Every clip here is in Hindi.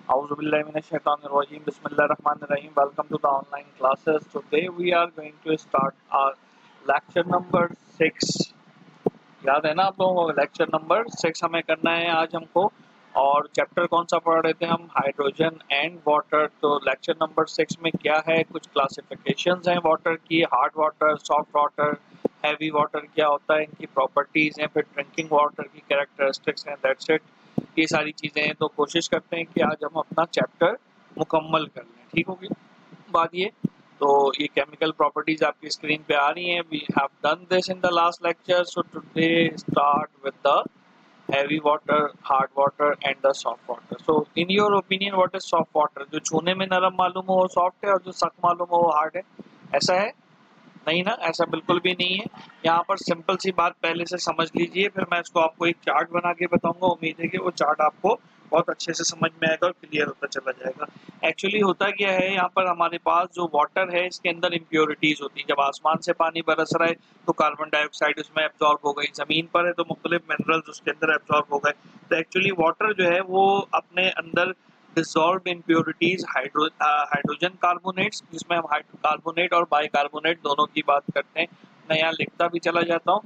Auzubillahiminash-shaytanir-rajim. Bismillahir-rahmanir-rahim. Welcome to the online classes. Today we are going to start our lecture number 6. याद है ना आप लोगों को लेक्चर नंबर 6 हमें करना है आज हमको। और चैप्टर कौन सा पढ़ रहे थे हम? Hydrogen and water. तो लेक्चर नंबर 6 में क्या है, कुछ क्लासिफिकेशंस हैं वाटर की, hard water, soft water, heavy water क्या होता है, इनकी प्रॉपर्टीज हैं, फिर ड्रिंकिंग वाटर की कैरेक्टरिस्टिक्स हैं, दैट्स इट। ये सारी चीजें हैं। तो कोशिश करते हैं कि आज हम अपना चैप्टर मुकम्मल कर लें। ठीक होगी बात ये। तो ये केमिकल प्रॉपर्टीज आपकी स्क्रीन पे आ रही हैं। We have done this in the last lecture, so today start with the heavy water, hard water and the soft water. So in your opinion what is soft water? जो छूने में नरम मालूम हो वो सॉफ्ट है, और जो सख्त मालूम हो वो हार्ड है, ऐसा है? नहीं ना, ऐसा बिल्कुल भी नहीं है। यहाँ पर सिंपल सी बात पहले से समझ लीजिए, फिर मैं इसको आपको एक चार्ट बना के बताऊंगा। उम्मीद है कि वो चार्ट आपको बहुत अच्छे से समझ में आएगा और क्लियर होता चला जाएगा। एक्चुअली होता क्या है, यहाँ पर हमारे पास जो वाटर है इसके अंदर इम्प्योरिटीज होती है। जब आसमान से पानी बरस रहा है तो कार्बन डाइऑक्साइड उसमें एब्जॉर्ब हो गई, जमीन पर है तो मुख्तलिफ मिनरल्स उसके अंदर एब्जॉर्ब हो गए। तो एक्चुअली वाटर जो है वो अपने अंदर डिसॉल्व इम्प्योरिटीज हाइड्रोजन कार्बोनेट्स, जिसमें हम कार्बोनेट और बाइकार्बोनेट दोनों की बात करते हैं। मैं यहाँ लिखता भी चला जाता हूँ।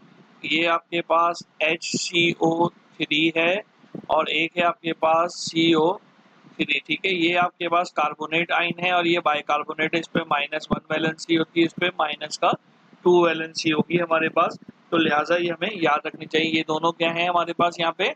ये आपके पास HCO3 है और एक है आपके पास CO3। ठीक है, ये आपके पास कार्बोनेट आइन है और ये बाइकार्बोनेट है। इस पे -1 वैलेंसी होती है, इस पे -2 वैलेंसी होगी हमारे पास। तो लिहाजा ये हमें याद रखनी चाहिए। ये दोनों क्या है हमारे पास यहाँ पे?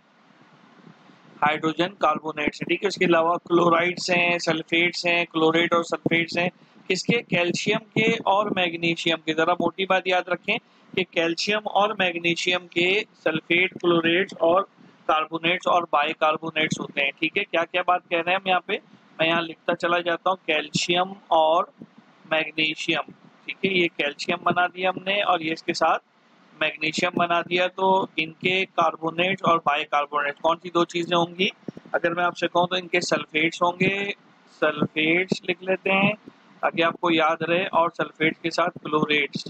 हाइड्रोजन कार्बोनेट्स है। ठीक है, इसके अलावा क्लोराइड्स हैं, सल्फेट्स हैं, क्लोरेट और सल्फेट्स हैं। किसके? कैल्शियम के और मैग्नीशियम के। जरा मोटी बात याद रखें कि कैल्शियम और मैग्नीशियम के सल्फेट, क्लोरेट्स और कार्बोनेट्स और बाइकार्बोनेट्स होते हैं। ठीक है, क्या क्या बात कह रहे हैं हम यहाँ पे? मैं यहाँ लिखता चला जाता हूँ, कैल्शियम और मैग्नीशियम। ठीक है, ये कैल्शियम बना दिया हमने और ये इसके साथ मैग्नीशियम बना दिया। तो इनके कार्बोनेट्स और बाइकार्बोनेट्स कौन सी दो चीजें होंगी? अगर मैं आपसे कहूँ तो इनके सल्फेट्स होंगे। सल्फेट्स लिख लेते हैं ताकि आपको याद रहे, और सल्फेट्स के साथ क्लोरेट्स।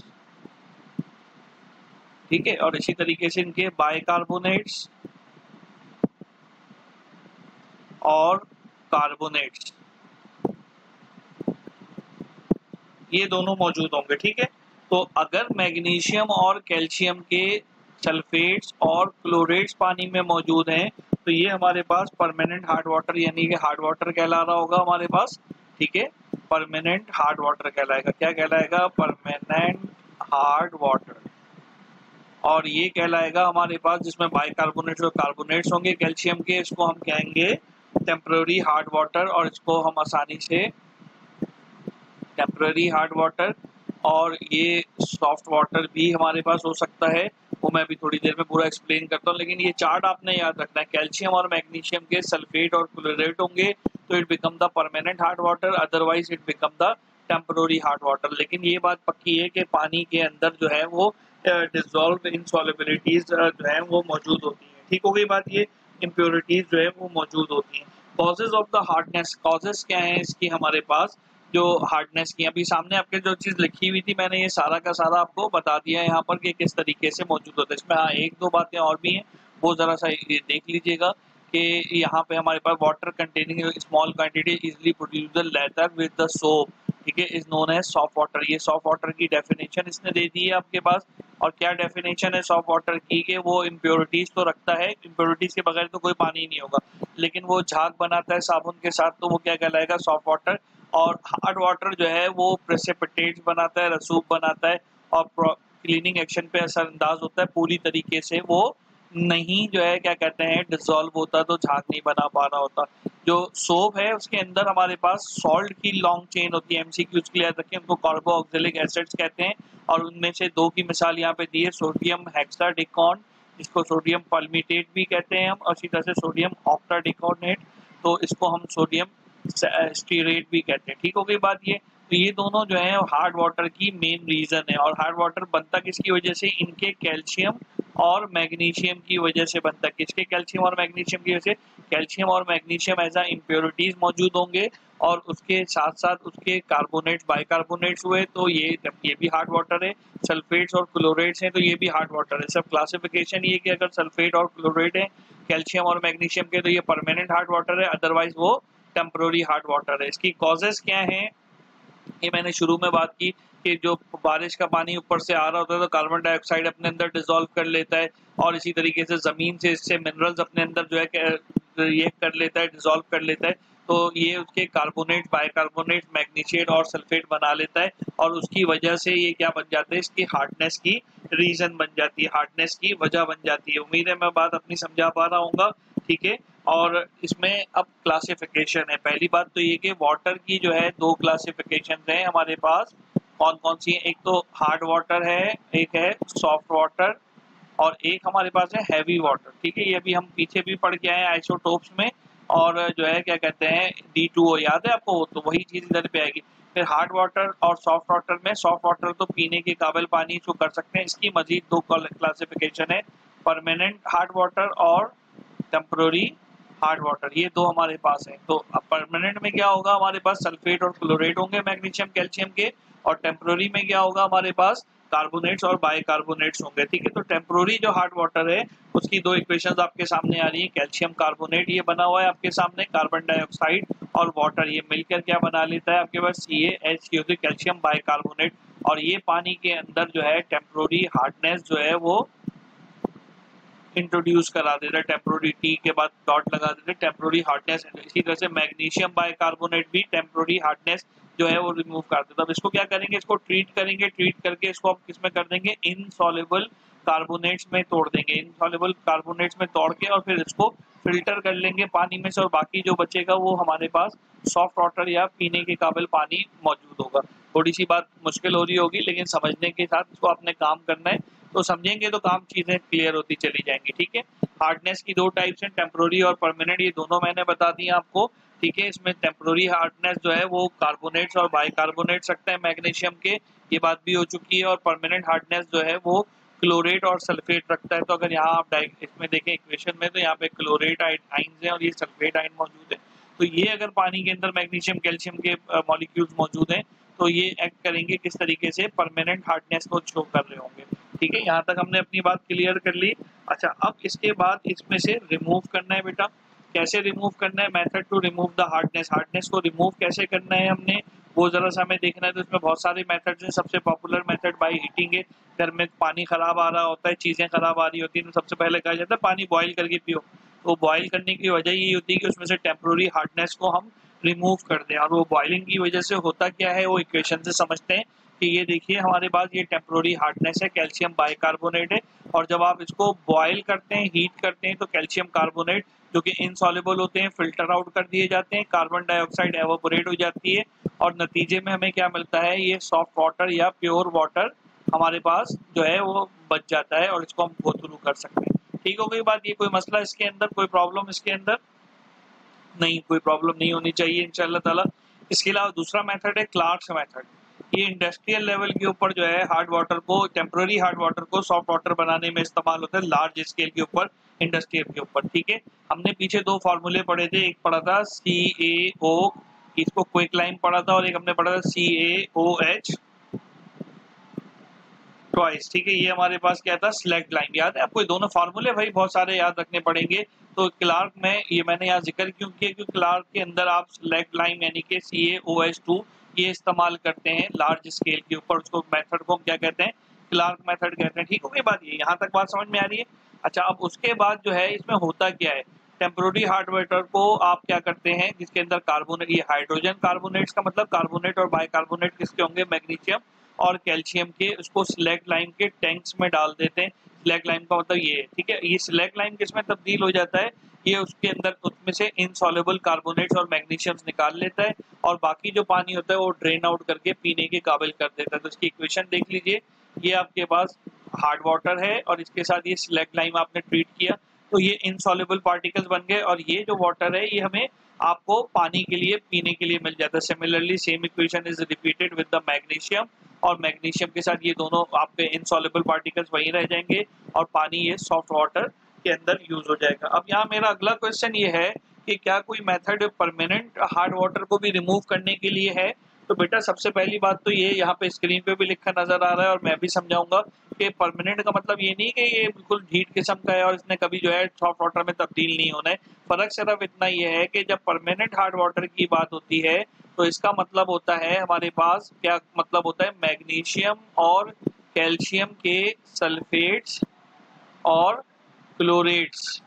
ठीक है, और इसी तरीके से इनके बाइकार्बोनेट्स और कार्बोनेट्स, ये दोनों मौजूद होंगे। ठीक है, तो अगर मैग्नीशियम और कैल्शियम के सल्फेट्स और क्लोरेट्स पानी में मौजूद हैं तो ये हमारे पास परमानेंट हार्ड वाटर यानी कि हार्ड वाटर कहला रहा होगा हमारे पास। ठीक है, परमानेंट हार्ड वाटर कहलाएगा। क्या कहलाएगा? Permanent hard water. और ये कहलाएगा हमारे पास जिसमें बाइकार्बोनेट्स और कार्बोनेट्स होंगे कैल्शियम के, इसको हम कहेंगे टेम्पररी हार्ड वाटर, और इसको हम आसानी से टेम्पररी हार्ड वाटर। और ये सॉफ्ट वाटर भी हमारे पास हो सकता है, वो मैं अभी थोड़ी देर में पूरा एक्सप्लेन करता हूँ। लेकिन ये चार्ट आपने याद रखना है, कैल्शियम और मैग्नीशियम के सल्फेट और क्लोरेट होंगे तो it become the permanent hard water, otherwise it become the temporary hard water. लेकिन ये बात पक्की है कि पानी के अंदर जो है वो डिसॉल्व इनसॉल्युबिलिटीज जो है वो मौजूद होती हैं। ठीक हो गई बात ये, इम्प्योरिटीज जो है वो मौजूद होती हैं। Causes of the hardness, causes क्या है इसकी हमारे पास? जो हार्डनेस की अभी सामने आपके जो चीज लिखी हुई थी मैंने ये सारा का सारा आपको बता दिया है यहाँ पर कि किस तरीके से मौजूद होता है। इसमें हाँ एक दो बातें और भी हैं, वो जरा सा ये देख लीजिएगा कि यहाँ पे हमारे पास water containing small quantity easily produce lather with the soap, ठीक है, is known as soft water. ये सॉफ्ट वाटर की डेफिनेशन इसने दे दी है आपके पास। और क्या डेफिनेशन है सॉफ्ट वाटर की? कि वो इम्प्योरिटीज तो रखता है, इम्प्योरिटीज के बगैर तो कोई पानी नहीं होगा, लेकिन वो झाग बनाता है साबुन के साथ, तो वो क्या कहलाएगा? Soft water. और हार्ड वाटर जो है वो प्रेसिपिटेट्स बनाता है, रसूख बनाता है, और क्लीनिंग एक्शन पे असरअंदाज होता है। पूरी तरीके से वो नहीं जो है क्या कहते हैं डिसॉल्व होता, तो झाग नहीं बना पा रहा होता। जो सोप है उसके अंदर हमारे पास सॉल्ट की लॉन्ग चेन होती है। एमसीक्यूज के लिए याद रखें, उनको कार्बोक्सिलिक एसिड्स कहते हैं। और उनमें से दो की मिसाल यहाँ पे दी है, सोडियम हेक्साडिकॉन, जिसको सोडियम पल्मिटेट भी कहते हैं हम, और इसी तरह से सोडियम ऑक्टाडिकॉनेट, तो इसको हम सोडियम स्टीरेट भी कहते हैं। ठीक हो गई बात ये। तो ये दोनों जो है हार्ड वाटर की मेन रीजन है। और हार्ड वाटर बनता किसकी वजह से? इनके कैल्शियम और मैग्नीशियम की वजह से बनता है। किसके? कैल्शियम और मैग्नीशियम की वजह से। कैल्शियम और मैग्नीशियम एज अ इम्प्योरिटीज मौजूद होंगे, और उसके साथ साथ उसके कार्बोनेट्स बाइकार्बोनेट्स हुए, तो ये भी हार्ड वाटर है। सल्फेट्स और क्लोरेट्स हैं तो ये भी हार्ड वाटर है। सब क्लासिफिकेशन ये कि अगर सल्फेट और क्लोरेट है कैल्शियम और मैग्नीशियम के तो ये परमानेंट हार्ड वाटर है, अदरवाइज वो टेम्पररी हार्ड वाटर है। इसकी कॉजेस क्या हैं, ये मैंने शुरू में बात की कि जो बारिश का पानी ऊपर से आ रहा होता है तो कार्बन डाइऑक्साइड अपने अंदर डिसॉल्व कर लेता है, और इसी तरीके से ज़मीन से इससे मिनरल्स अपने अंदर जो है रिएक्ट कर लेता है, डिसॉल्व कर लेता है। तो ये उसके कार्बोनेट, बाइकार्बोनेट, मैग्नीशिएट और सल्फेट बना लेता है, और उसकी वजह से ये क्या बन जाता है, इसकी हार्डनेस की रीज़न बन जाती है, हार्डनेस की वजह बन जाती है। उम्मीद है मैं बात अपनी समझा पा रहा हूँगा, ठीक है। और इसमें अब क्लासिफिकेशन है। पहली बात तो ये कि वाटर की जो है 2 क्लासिफिकेशन हैं हमारे पास। कौन-कौन सी हैं? एक तो हार्ड वाटर है, एक है सॉफ्ट वाटर, और एक हमारे पास है हैवी वाटर, ठीक है। ये अभी हम पीछे भी पढ़ के आए हैं आइसोटोप्स में, और जो है क्या कहते हैं D2O, याद है आपको? तो वही चीज़ इधर पे आएगी। फिर हार्ड वाटर और सॉफ्ट वाटर में, सॉफ्ट वाटर तो पीने के काबिल पानी इसको कर सकते हैं। इसकी मज़ीद 2 क्लासिफिकेशन है, परमानेंट हार्ड वाटर और टेम्पररी हार्ड वाटर, ये 2 हमारे पास हैं। तो अब परमानेंट में क्या होगा, हमारे पास सल्फेट और क्लोरेट होंगे मैग्नीशियम कैल्शियम के, और टेम्पररी में क्या होगा, हमारे पास कार्बोनेट्स और बाइकार्बोनेट्स होंगे, ठीक है। तो टेम्पररी जो हार्ड वाटर है उसकी 2 इक्वेशंस आपके सामने आ रही है। कैल्शियम कार्बोनेट ये बना हुआ है आपके सामने, कार्बन डाइऑक्साइड और वाटर ये मिलकर क्या बना लेता है आपके पास, CaHCO3, कैल्शियम बाइकार्बोनेट। और ये पानी के अंदर जो है टेम्पररी हार्डनेस जो है वो इंट्रोड्यूस करा देता है, टेम्पररी टी के बाद डॉट लगा देते हैं, टेम्पररी हार्डनेस। इसी तरह से मैग्नीशियम बाइकार्बोनेट भी टेम्पररी हार्डनेस जो है वो रिमूव कर देता है। अब इसको क्या करेंगे, इसको ट्रीट करेंगे, ट्रीट करके इसको हम किस में कर देंगे, इनसॉल्युबल कार्बोनेट्स में तोड़ देंगे, इनसॉल्युबल कार्बोनेट्स में तोड़ के, और फिर इसको फिल्टर कर लेंगे पानी में से, और बाकी जो बचेगा वो हमारे पास सॉफ्ट वाटर या पीने के काबिल पानी मौजूद होगा। थोड़ी सी बात मुश्किल हो रही होगी, लेकिन समझने के साथ इसको आपने काम करना है, तो समझेंगे तो काम चीजें क्लियर होती चली जाएंगी, ठीक है। हार्डनेस की 2 टाइप्स हैं, टेम्पररी और परमानेंट, ये दोनों मैंने बता दी आपको, ठीक है। इसमें टेम्पररी हार्डनेस जो है वो कार्बोनेट्स और बाइकार्बोनेट्स रखता है मैग्नीशियम के, ये बात भी हो चुकी है। और परमानेंट हार्डनेस जो है वो क्लोरेट और सल्फेट रखता है। तो अगर यहाँ आप इसमें देखें इक्वेशन में, तो यहाँ पे क्लोरेट आइन्स हैं और ये सल्फेट आइन मौजूद है। तो ये अगर पानी के अंदर मैग्नीशियम कैल्शियम के मॉलिक्यूल्स मौजूद हैं, तो ये एक्ट करेंगे किस तरीके से, परमानेंट हार्डनेस को शो कर रहे होंगे, ठीक है। यहाँ तक हमने अपनी बात क्लियर कर ली। अच्छा, अब इसके बाद इसमें से रिमूव करना है बेटा। कैसे रिमूव करना है, method to remove the hardness, hardness को रिमूव कैसे करना है हमने, वो जरा सा हमें देखना है। तो इसमें बहुत सारे मेथड्स हैं। सबसे पॉपुलर मेथड बाय हीटिंग है। घर में पानी खराब आ रहा होता है, चीज़ें खराब आ रही होती हैं, तो सबसे पहले कहा जाता है पानी बॉयल करके पियो। तो बॉयल करने की वजह ये होती है कि उसमें से टेम्पररी हार्डनेस को हम रिमूव कर दें। और वो बॉइलिंग की वजह से होता क्या है, वो इक्वेशन से समझते हैं कि ये देखिए हमारे पास ये टेम्पररी हार्डनेस है, कैल्शियम बाइकार्बोनेट है, और जब आप इसको बॉयल करते हैं, हीट करते हैं, तो कैल्शियम कार्बोनेट जो कि इनसॉल्युबल होते हैं फिल्टर आउट कर दिए जाते हैं, कार्बन डाइऑक्साइड एवापोरेट हो जाती है, और नतीजे में हमें क्या मिलता है, ये सॉफ्ट वाटर या प्योर वाटर हमारे पास जो है वो बच जाता है, और इसको हम गो थ्रू कर सकते हैं। ठीक हो गई बात, ये कोई मसला इसके अंदर, कोई प्रॉब्लम इसके अंदर नहीं, कोई प्रॉब्लम नहीं होनी चाहिए इंशाल्लाह ताला। इसके अलावा दूसरा मेथड है क्लार्क्स मेथड। ये इंडस्ट्रियल लेवल के ऊपर जो है हार्ड वाटर को, टेम्पररी हार्ड वाटर को सॉफ्ट वाटर बनाने में इस्तेमाल होता है, लार्ज स्केल के ऊपर, इंडस्ट्रियल के ऊपर, ठीक है। हमने पीछे 2 फार्मूले पढ़े थे, एक पढ़ा था CaO, इसको क्विकलाइम पढ़ा था, और एक हमने पढ़ा था CaOH ट्वाइस, ठीक है। ये हमारे पास क्या था, स्लैग लाइम, याद है आपको? ये दोनों फार्मूले भाई बहुत सारे याद रखने पड़ेंगे। तो क्लार्क में ये मैंने यहाँ जिक्र क्यों किया, क्योंकि क्लार्क के अंदर आप स्लैग लाइम यानी कि CaOH2 ये इस्तेमाल करते हैं लार्ज स्केल के ऊपर, उसको मेथड को हम क्या कहते हैं, क्लार्क मेथड कहते हैं। ठीक हो गई बात, ये यहाँ तक बात समझ में आ रही है। अच्छा, अब उसके बाद जो है इसमें होता क्या है, टेम्पररी हार्ड वाटर को आप क्या करते हैं, जिसके अंदर कार्बोनेट, ये हाइड्रोजन कार्बोनेट्स का मतलब कार्बोनेट और बाइकार्बोनेट किसके होंगे, मैग्नीशियम और कैल्शियम के, उसको स्लैग लाइम के टैंक्स में डाल देते हैं। स्लैग लाइम का मतलब ये है, ठीक है। ये स्लैग लाइम किसमें तब्दील हो जाता है, ये उसके अंदर उसमें से इनसॉल्युबल कार्बोनेट्स और मैग्नीशियम्स निकाल लेता है, और बाकी जो पानी होता है वो ड्रेन आउट करके पीने के काबिल कर देता है। तो इसकी इक्वेशन देख लीजिए, ये आपके पास हार्ड वाटर है और इसके साथ ये स्लैग लाइम आपने ट्रीट किया, तो ये इनसॉल्युबल पार्टिकल्स बन गए, और ये जो वाटर है ये हमें आपको पानी के लिए, पीने के लिए मिल जाता है। Similarly same equation is repeated with the magnesium, और मैग्नीशियम के साथ ये दोनों आपके इनसॉल्युबल पार्टिकल्स वहीं रह जाएंगे, और पानी ये सॉफ्ट वाटर के अंदर यूज हो जाएगा। अब यहाँ मेरा अगला क्वेश्चन ये है कि क्या कोई मेथड परमानेंट हार्ड वाटर को भी रिमूव करने के लिए है? तो बेटा सबसे पहली बात तो ये यहाँ पे स्क्रीन पे भी लिखा नजर आ रहा है और मैं भी समझाऊंगा कि परमानेंट का मतलब ये नहीं कि ये बिल्कुल ढीठ किस्म का है और इसने कभी जो है सॉफ्ट वाटर में तब्दील नहीं होना है। फर्क सिर्फ इतना ये है कि जब परमानेंट हार्ड वाटर की बात होती है तो इसका मतलब होता है हमारे पास क्या मतलब होता है, मैग्नीशियम और कैल्शियम के सल्फेट्स और क्लोरेट्स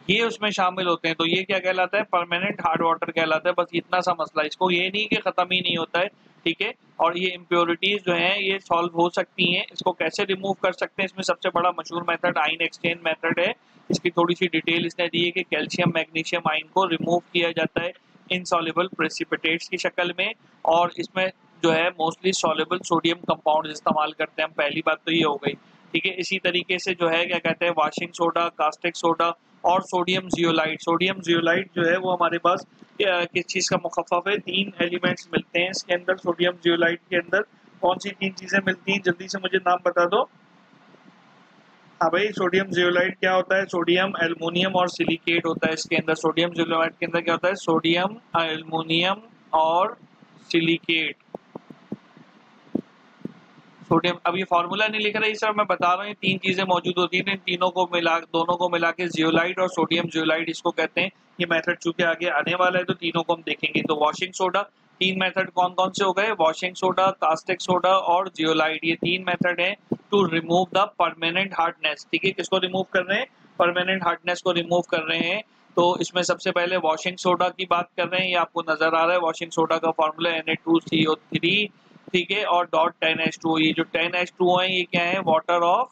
ये उसमें शामिल होते हैं। तो ये क्या कहलाता है, परमानेंट हार्ड वाटर कहलाता है। बस इतना सा मसला, इसको ये नहीं कि खत्म ही नहीं होता है, ठीक है। और ये इम्प्योरिटीज जो हैं ये सॉल्व हो सकती हैं। इसको कैसे रिमूव कर सकते हैं, इसमें सबसे बड़ा मशहूर मेथड आयन एक्सचेंज मेथड है। इसकी थोड़ी सी डिटेल इसने दी है कि कैल्शियम मैग्नीशियम आयन को रिमूव किया जाता है इनसॉल्युबल प्रेसिपिटेट्स की शक्ल में, और इसमें जो है मोस्टली सॉल्युबल सोडियम कंपाउंड इस्तेमाल करते हैं हम। पहली बात तो ये हो गई, ठीक है। इसी तरीके से जो है क्या कहते हैं, वाशिंग सोडा, कास्टिक सोडा और सोडियम जियोलाइट। सोडियम जियोलाइट जो है वो हमारे पास किस चीज़ का मुखफ़फ़ है, 3 एलिमेंट्स मिलते हैं इसके अंदर। सोडियम जियोलाइट के अंदर कौन सी 3 चीज़ें मिलती हैं, जल्दी से मुझे नाम बता दो। हाँ भाई, सोडियम जियोलाइट क्या होता है, सोडियम, एल्युमिनियम और सिलिकेट होता है इसके अंदर। सोडियम जियोलाइट के अंदर क्या होता है, सोडियम, एल्युमिनियम और सिलिकेट। सोडियम, अब ये फार्मूला नहीं लिख रहा है सर, मैं बता रहा हूँ, ये 3 चीजें मौजूद होती हैं। इन तीनों को मिला, दोनों को मिला के जियोलाइट और सोडियम जियोलाइट इसको कहते हैं। ये मेथड चूंकि आगे आने वाला है तो तीनों को हम देखेंगे। तो वॉशिंग सोडा, 3 मेथड कौन कौन से हो गए, वॉशिंग सोडा, कास्टिक सोडा और जियोलाइट। ये 3 मेथड है to remove the permanent hardness, ठीक है। किसको रिमूव कर रहे हैं, परमानेंट हार्डनेस को रिमूव कर रहे हैं। तो इसमें सबसे पहले वॉशिंग सोडा की बात कर रहे हैं, ये आपको नजर आ रहा है। वॉशिंग सोडा का फॉर्मूला Na2CO3, ठीक है, और डॉट 10H2O। ये जो 10H2O है ये क्या है, वाटर ऑफ,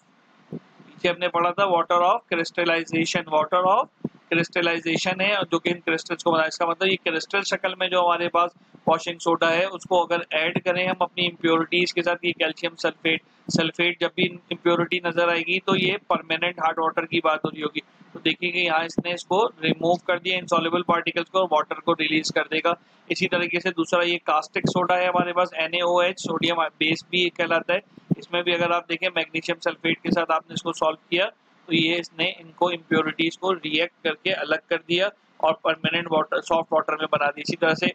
पीछे हमने पढ़ा था water of crystallization, water of crystallization है जो कि इन क्रिस्टल्स को बनाया। इसका मतलब ये क्रिस्टल शक्ल में जो हमारे पास वॉशिंग सोडा है उसको अगर ऐड करें हम अपनी इम्प्योरिटीज के साथ, ये कैल्शियम सल्फेट, सल्फेट जब भी इम्प्योरिटी नजर आएगी तो ये परमानेंट हार्ड वाटर की बात हो रही होगी। तो देखिए यहाँ इसने इसको रिमूव कर दिया इनसॉल्युबल पार्टिकल्स को और वाटर को रिलीज कर देगा। इसी तरीके से दूसरा ये कास्टिक सोडा है हमारे पास, NaOH, सोडियम बेस भी कहलाता है। इसमें भी अगर आप देखें मैग्नीशियम सल्फेट के साथ आपने इसको सॉल्व किया तो ये इसने इनको इम्प्योरिटीज को रिएक्ट करके अलग कर दिया और परमानेंट वाटर, सॉफ्ट वाटर में बना दी। इसी तरह से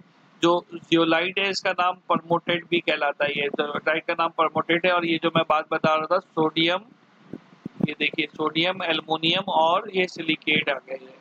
जो जियोलाइट है इसका नाम परमोटेट भी कहलाता है। ये जियोलाइट का नाम परमोटेट है। और ये जो मैं बात बता रहा था सोडियम, ये देखिए सोडियम, एल्युमिनियम और ये सिलिकेट आ गया, ये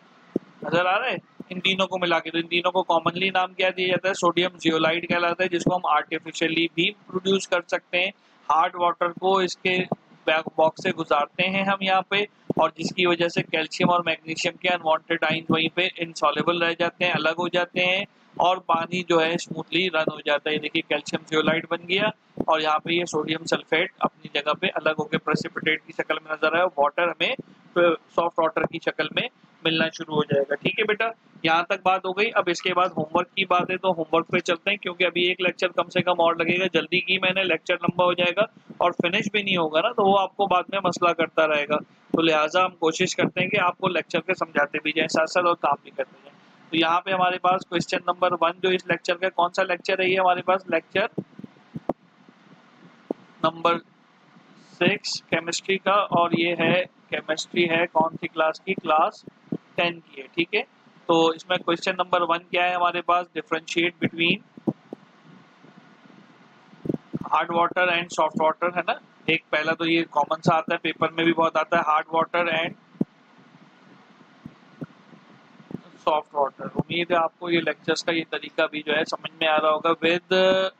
नजर आ रहा है। इन तीनों को मिला के, तो इन तीनों को कॉमनली नाम क्या दिया जाता है, सोडियम जियोलाइट कहलाता है, जिसको हम आर्टिफिशियली भी प्रोड्यूस कर सकते हैं। हार्ड वाटर को इसके बॉक्स से गुजारते हैं हम यहाँ पे, और जिसकी वजह से कैल्शियम और मैग्नीशियम के अनवांटेड आयन वहीं पे इनसॉल्युबल रह जाते हैं, अलग हो जाते हैं, और पानी जो है स्मूथली रन हो जाता है। देखिए कैल्शियम जियोलाइट बन गया और यहाँ पे ये सोडियम सल्फेट अपनी जगह पे अलग होकर प्रेसिपिटेट की शक्ल में नजर आया, वाटर हमें सॉफ्ट वाटर की शक्ल में मिलना शुरू हो जाएगा। ठीक है बेटा, यहाँ तक बात हो गई। अब इसके बाद होमवर्क की बात है तो होमवर्क पे चलते हैं, क्योंकि अभी एक लेक्चर कम से कम और लगेगा। जल्दी की मैंने, लेक्चर लंबा हो जाएगा और फिनिश भी नहीं होगा ना, तो वो आपको बाद में मसला करता रहेगा। तो लिहाजा हम कोशिश करते हैं कि आपको लेक्चर के समझाते भी जाए साथ साथ और काम भी करते जाए। तो यहाँ पे हमारे पास क्वेश्चन नंबर 1 जो इस लेक्चर का, कौन सा लेक्चर है ये हमारे पास, लेक्चर नंबर 6 केमिस्ट्री का, और ये है केमिस्ट्री है कौन सी क्लास की, क्लास 10 की है। ठीक है, तो इसमें क्वेश्चन नंबर 1 क्या है हमारे पास, differentiate between hard water and soft water, है ना। एक पहला तो ये कॉमन सा आता है, पेपर में भी बहुत आता है, hard water and soft water. उम्मीद है आपको ये लेक्चर्स का ये तरीका भी जो है समझ में आ रहा होगा विद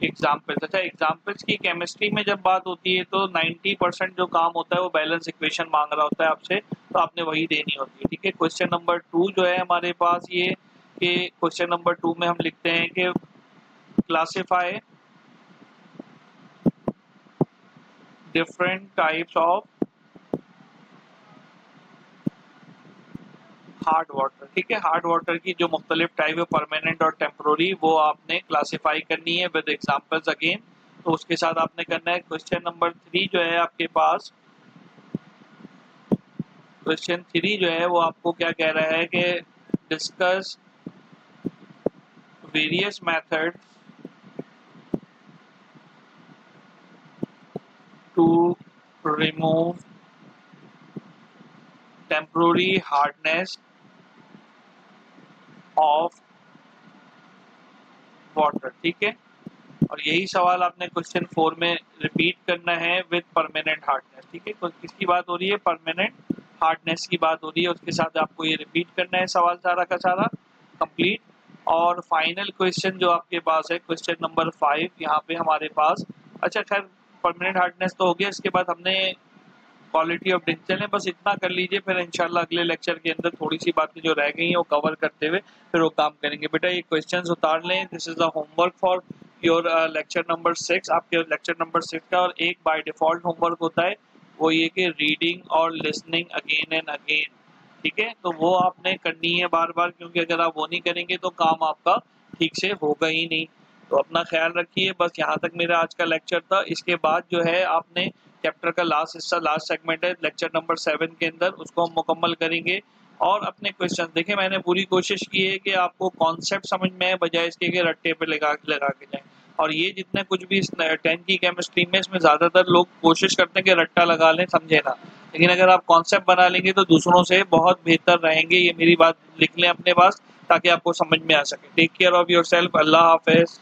एग्जाम्पल्स। अच्छा, एग्जाम्पल्स की केमिस्ट्री में जब बात होती है तो 90% जो काम होता है वो बैलेंस इक्वेशन मांग रहा होता है आपसे, तो आपने वही देनी होती है। ठीक है, क्वेश्चन नंबर 2 जो है हमारे पास ये, कि क्वेश्चन नंबर 2 में हम लिखते हैं कि classify different types of hard water. ठीक है, हार्ड वाटर की जो मुख्तलिफ टाइप है, परमानेंट और टेम्पोररी, वो आपने क्लासीफाई करनी है विद एग्जाम्पल्स अगेन। तो उसके साथ आपने करना है क्वेश्चन नंबर 3 जो है आपके पास, क्वेश्चन 3 जो है वो आपको क्या कह रहा है कि discuss various method to remove temporary hardness of water. ठीक है, और यही सवाल आपने क्वेश्चन 4 में रिपीट करना है विद परमानेंट हार्डनेस। ठीक है, तो किसकी बात हो रही है? परमानेंट हार्डनेस की बात हो रही है। उसके साथ आपको ये रिपीट करना है सवाल सारा का सारा कंप्लीट। और फाइनल क्वेश्चन जो आपके पास है, क्वेश्चन नंबर 5 यहाँ पे हमारे पास। अच्छा खैर, परमानेंट हार्डनेस तो हो गया, इसके बाद हमने क्वालिटी ऑफ डिसीजन है, बस इतना कर लीजिए, फिर इंशाल्लाह अगले लेक्चर के अंदर थोड़ी सी बातें जो रह गई हैं वो कवर करते हुए फिर वो काम करेंगे। बेटा ये क्वेश्चंस उतार लें, this is the homework for your lecture number 6, आपके लेक्चर नंबर 6 का। और एक बाय डिफॉल्ट होमवर्क होता है वो ये कि रीडिंग और लिसनिंग अगेन एंड अगेन। ठीक है, तो वो आपने करनी है बार बार, क्योंकि अगर आप वो नहीं करेंगे तो काम आपका ठीक से होगा ही नहीं। तो अपना ख्याल रखिए। बस यहाँ तक मेरा आज का लेक्चर था। इसके बाद जो है आपने चैप्टर का लास्ट हिस्सा, लास्ट सेगमेंट है लेक्चर नंबर 7 के अंदर, उसको हम मुकम्मल करेंगे। और अपने क्वेश्चन देखिए, मैंने पूरी कोशिश की है कि आपको कॉन्सेप्ट समझ में आए, बजाय इसके कि रट्टे पे लगा के जाए। और ये जितने कुछ भी 10 की केमिस्ट्री में, इसमें ज़्यादातर लोग कोशिश करते हैं कि रट्टा लगा लें, समझे ना। लेकिन अगर आप कॉन्सेप्ट बना लेंगे तो दूसरों से बहुत बेहतर रहेंगे। ये मेरी बात लिख लें अपने पास, ताकि आपको समझ में आ सके। Take care of yourself. Allah हाफिज़।